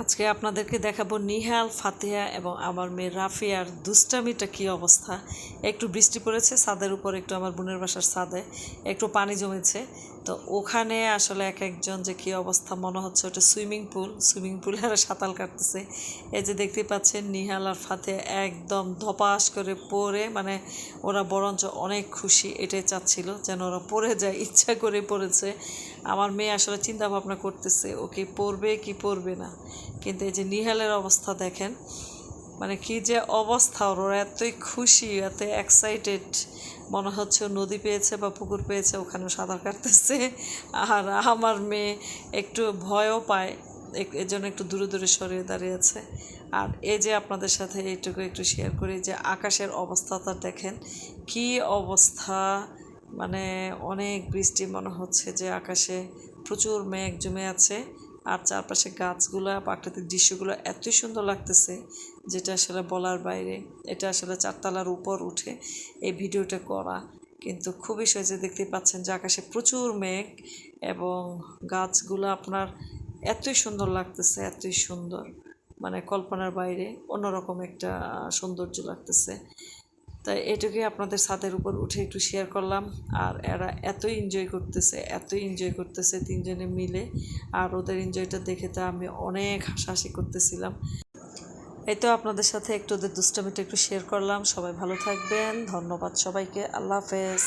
আজকে আপনাদেরকে দেখাবো নিহাল, ফাতিহা এবং আমার মেয়ে রাফিয়ার দুষ্টামিটা কী অবস্থা। একটু বৃষ্টি পড়েছে, ছাদের উপর একটু আমার বোনের বাসার ছাদে একটু পানি জমেছে, তো ওখানে আসলে এক একজন যে কী অবস্থা, মনে হচ্ছে ওটা সুইমিং পুলে আর সাঁতার কাটতেছে। এই যে দেখতে পাচ্ছেন নিহাল আর ফাতিহা একদম ধপাস করে পড়ে, মানে ওরা বরঞ্চ অনেক খুশি, এটাই চাচ্ছিল যেন ওরা পড়ে যায়, ইচ্ছা করে পড়েছে। আমার মেয়ে আসলে চিন্তা ভাবনা করতেছে ও কি পড়বে কি পড়বে না, কিন্তু এই যে নিহালের অবস্থা দেখেন, মানে কি যে অবস্থা, ওরা এতই খুশি, এত এক্সাইটেড, মনে হচ্ছে ও নদী পেয়েছে বা পুকুর পেয়েছে, ওখানে সাঁতার কাটতেছে। আর আমার মেয়ে একটু ভয়ও পায়, এর জন্য একটু দূরে দূরে সরিয়ে দাঁড়িয়ে আছে। আর এই যে আপনাদের সাথে এইটুকু একটু শেয়ার করি যে আকাশের অবস্থাটা দেখেন কি অবস্থা, মানে অনেক বৃষ্টি, মনে হচ্ছে যে আকাশে প্রচুর মেঘ জমে আছে। আর চারপাশে গাছগুলা, প্রাকৃতিক দৃশ্যগুলো এতই সুন্দর লাগতেছে যেটা আসলে বলার বাইরে। এটা আসলে চারতলার উপর উঠে এই ভিডিওটা করা, কিন্তু খুবই সহজে দেখতে পাচ্ছেন যে আকাশে প্রচুর মেঘ এবং গাছগুলো আপনার এতই সুন্দর লাগতেছে, এতই সুন্দর, মানে কল্পনার বাইরে, অন্যরকম একটা সৌন্দর্য লাগতেছে। তাই এটুকুই আপনাদের ছাদের উপর উঠে একটু শেয়ার করলাম। আর এরা এতই এনজয় করতেছে তিনজনে মিলে। আর ওদের এনজয়টা দেখে তো আমি অনেক হাসাহাসি করতেছিলাম। এই তো আপনাদের সাথে একটু ওদের দুষ্টামিটা একটু শেয়ার করলাম। সবাই ভালো থাকবেন, ধন্যবাদ সবাইকে, আল্লাহ হাফেজ।